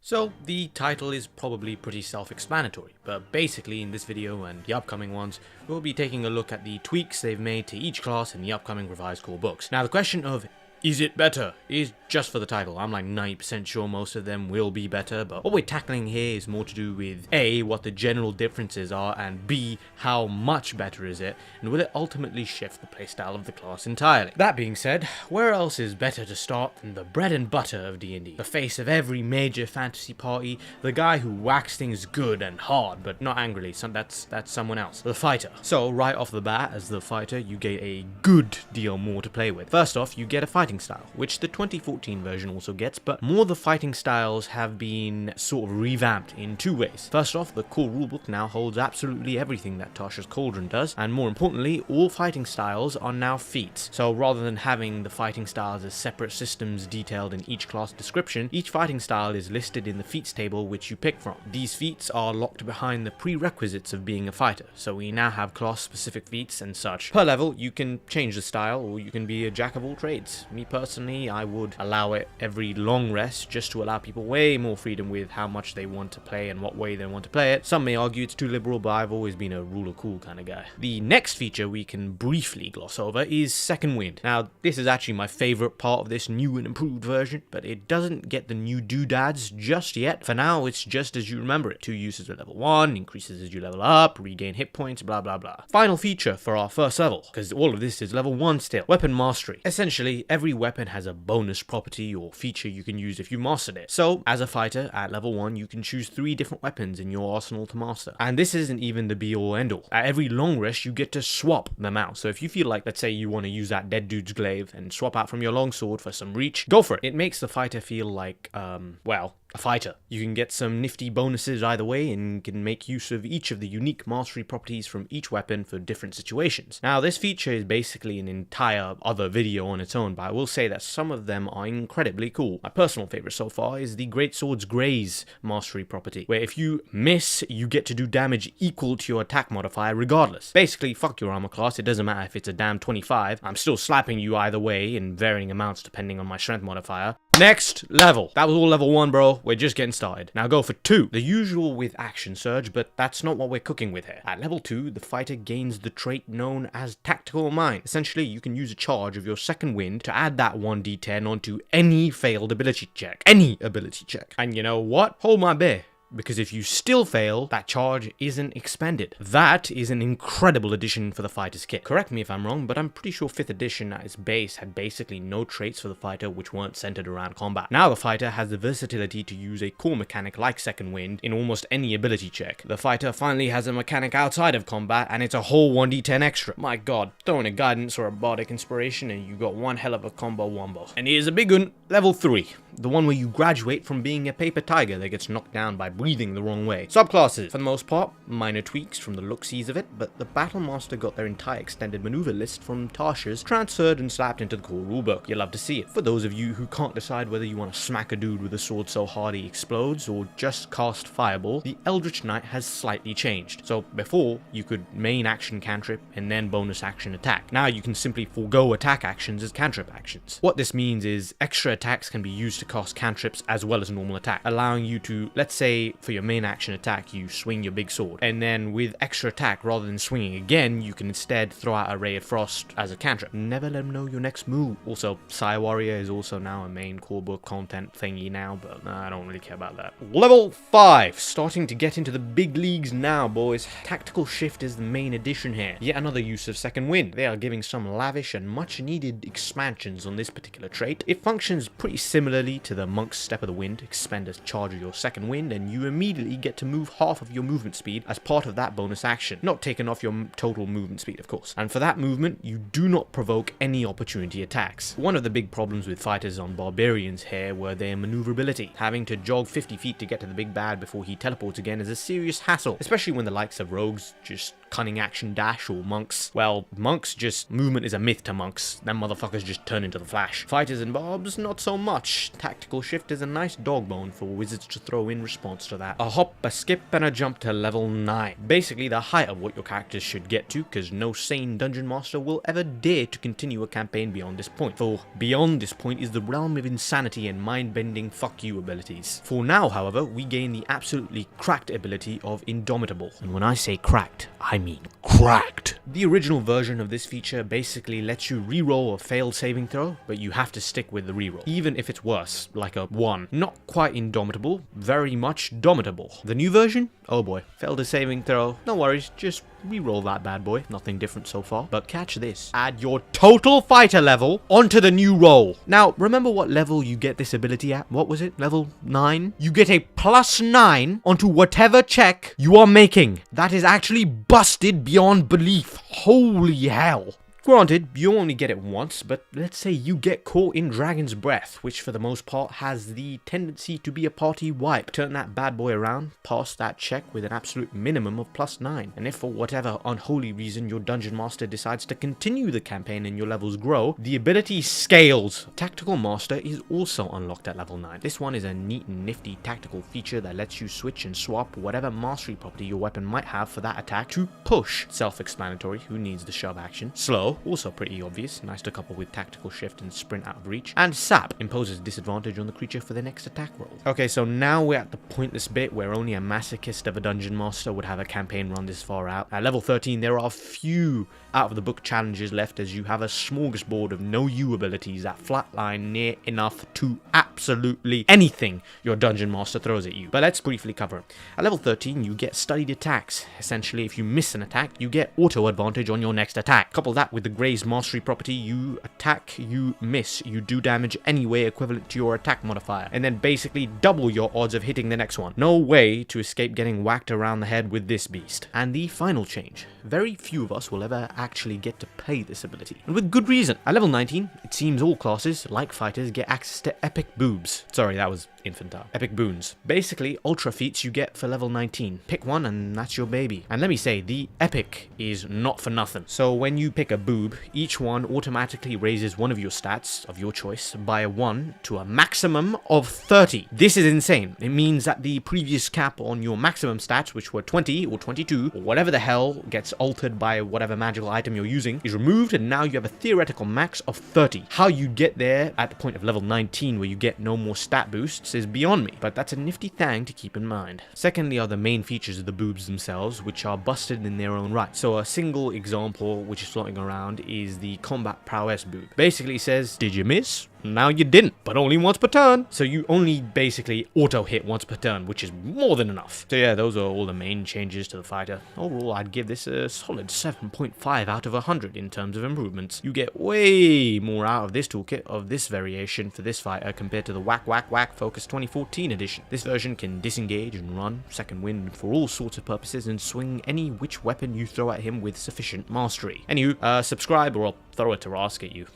So the title is probably pretty self-explanatory, but basically in this video and the upcoming ones, we'll be taking a look at the tweaks they've made to each class in the upcoming revised core books. Now the question of is it better is just for the title. I'm like 90% sure most of them will be better, but what we're tackling here is more to do with A, what the general differences are, and B, how much better is it, and will it ultimately shift the playstyle of the class entirely. That being said, where else is better to start than the bread and butter of D&D? The face of every major fantasy party, the guy who whacks things good and hard, but not angrily, that's someone else. The fighter. So right off the bat, as the fighter, you get a good deal more to play with. First off, you get a fighting style, which the 2014 version also gets, but more of the fighting styles have been sort of revamped in two ways. First off, the core rulebook now holds absolutely everything that Tasha's Cauldron does, and more importantly, all fighting styles are now feats. So rather than having the fighting styles as separate systems detailed in each class description, each fighting style is listed in the feats table which you pick from. These feats are locked behind the prerequisites of being a fighter, so we now have class specific feats and such. Per level, you can change the style, or you can be a jack of all trades. Me personally, I would allow it every long rest just to allow people way more freedom with how much they want to play and what way they want to play it. Some may argue it's too liberal, but I've always been a rule of cool kind of guy. The next feature we can briefly gloss over is Second Wind. Now, this is actually my favorite part of this new and improved version, but it doesn't get the new doodads just yet. For now, it's just as you remember it. 2 uses at level 1, increases as you level up, regain hit points, blah blah blah. Final feature for our first level, because all of this is level 1 still. Weapon Mastery. Essentially, every weapon has a bonus property or feature you can use if you mastered it. So, as a fighter, at level 1, you can choose 3 different weapons in your arsenal to master. And this isn't even the be-all end-all. At every long rest, you get to swap them out. So if you feel like, let's say you want to use that dead dude's glaive and swap out from your longsword for some reach, go for it. It makes the fighter feel like, well, a fighter. You can get some nifty bonuses either way and can make use of each of the unique mastery properties from each weapon for different situations. Now, this feature is basically an entire other video on its own, but I will say that some of them are incredibly cool. My personal favorite so far is the Greatsword's Graze mastery property, where if you miss, you get to do damage equal to your attack modifier regardless. Basically, fuck your armor class, it doesn't matter if it's a damn 25, I'm still slapping you either way in varying amounts depending on my strength modifier. Next level. That was all level 1, bro. We're just getting started. Now go for 2. The usual with Action Surge, but that's not what we're cooking with here. At level 2, the fighter gains the trait known as Tactical Mind. Essentially, you can use a charge of your second wind to add that 1d10 onto any failed ability check. Any ability check. And you know what? Hold my beer. Because if you still fail, that charge isn't expended. That is an incredible addition for the fighter's kit. Correct me if I'm wrong, but I'm pretty sure 5th edition at its base had basically no traits for the fighter which weren't centered around combat. Now the fighter has the versatility to use a core mechanic like Second Wind in almost any ability check. The fighter finally has a mechanic outside of combat, and it's a whole 1d10 extra. My god, throw in a guidance or a bardic inspiration and you got one hell of a combo wombo. And here's a big one, level 3. The one where you graduate from being a paper tiger that gets knocked down by breathing the wrong way. Subclasses, for the most part, minor tweaks from the look-sees of it, but the Battle Master got their entire extended maneuver list from Tasha's transferred and slapped into the core rulebook. You'll love to see it. For those of you who can't decide whether you want to smack a dude with a sword so hard he explodes or just cast Fireball, the Eldritch Knight has slightly changed. So before, you could main action cantrip and then bonus action attack. Now you can simply forego attack actions as cantrip actions. What this means is extra attacks can be used to cast cantrips as well as normal attack, allowing you to, let's say for your main action attack, you swing your big sword, and then with extra attack, rather than swinging again, you can instead throw out a Ray of Frost as a cantrip. Never let them know your next move. Also, Sire Warrior is also now a main core book content thingy now, but I don't really care about that. Level 5, starting to get into the big leagues now, boys. Tactical Shift is the main addition here. Yet another use of Second Wind. They are giving some lavish and much needed expansions on this particular trait. It functions pretty similarly to the Monk's Step of the Wind. Expend a charge of your second wind, and you immediately get to move half of your movement speed as part of that bonus action, not taken off your total movement speed, of course. And for that movement, you do not provoke any opportunity attacks. One of the big problems with fighters on barbarians here were their maneuverability. Having to jog 50 feet to get to the big bad before he teleports again is a serious hassle, especially when the likes of rogues just cunning action dash, or monks. Well, monks just, movement is a myth to monks. Them motherfuckers just turn into the Flash. Fighters and barbs, not so much. tactical shift is a nice dog bone for wizards to throw in response to that. A hop, a skip, and a jump to level 9. Basically the height of what your characters should get to, because no sane dungeon master will ever dare to continue a campaign beyond this point. For beyond this point is the realm of insanity and mind-bending fuck you abilities. For now, however, we gain the absolutely cracked ability of Indomitable. And when I say cracked, I mean cracked. The original version of this feature basically lets you reroll a failed saving throw, but you have to stick with the reroll, even if it's worse, like a 1. Not quite Indomitable, very much Domitable. The new version? Oh boy, failed a saving throw. No worries, just reroll that bad boy. Nothing different so far. But catch this. Add your total fighter level onto the new roll. Now, remember what level you get this ability at? What was it? Level 9? You get a +9 onto whatever check you are making. That is actually busted beyond belief. Holy hell. Granted, you only get it once, but let's say you get caught in Dragon's Breath, which for the most part has the tendency to be a party wipe. Turn that bad boy around, pass that check with an absolute minimum of +9. And if for whatever unholy reason your dungeon master decides to continue the campaign and your levels grow, the ability scales. Tactical Master is also unlocked at level 9. This one is a neat and nifty tactical feature that lets you switch and swap whatever mastery property your weapon might have for that attack to push. Self-explanatory, who needs the shove action. Slow, also pretty obvious, nice to couple with tactical shift and sprint out of reach. And sap imposes disadvantage on the creature for the next attack roll. Okay, so now we're at the pointless bit where only a masochist of a dungeon master would have a campaign run this far out. At level 13 there are few out of the book challenges left, as you have a smorgasbord of no you abilities that flatline near enough to absolutely anything your dungeon master throws at you. But let's briefly cover it. At level 13 you get studied attacks. Essentially, if you miss an attack you get auto advantage on your next attack. Couple that with the Gray's mastery property, you attack, you miss, you do damage anyway equivalent to your attack modifier, and then basically double your odds of hitting the next one. No way to escape getting whacked around the head with this beast. And the final change. Very few of us will ever actually get to play this ability, and with good reason. At level 19, it seems all classes, like fighters, get access to epic boobs. Sorry, that was infantile. Epic boons. Basically, ultra feats you get for level 19. Pick one and that's your baby. And let me say, the epic is not for nothing. So when you pick a boob, each one automatically raises one of your stats of your choice by 1 to a maximum of 30. This is insane. It means that the previous cap on your maximum stats, which were 20 or 22 or whatever the hell gets altered by whatever magical item you're using, is removed, and now you have a theoretical max of 30. How you get there at the point of level 19 where you get no more stat boosts is beyond me, but that's a nifty thing to keep in mind. Secondly are the main features of the boobs themselves, which are busted in their own right. So a single example which is floating around is the combat prowess boob. Basically says, did you miss? Now you didn't, but only once per turn. So you only basically auto hit once per turn, which is more than enough. So yeah, those are all the main changes to the fighter. Overall, I'd give this a solid 7.5 out of 100 in terms of improvements. You get way more out of this toolkit of this variation for this fighter compared to the Whack Whack Whack Focus 2014 edition. This version can disengage and run, second wind for all sorts of purposes, and swing any which weapon you throw at him with sufficient mastery. Anywho, subscribe or I'll throw a Tarrasque at you.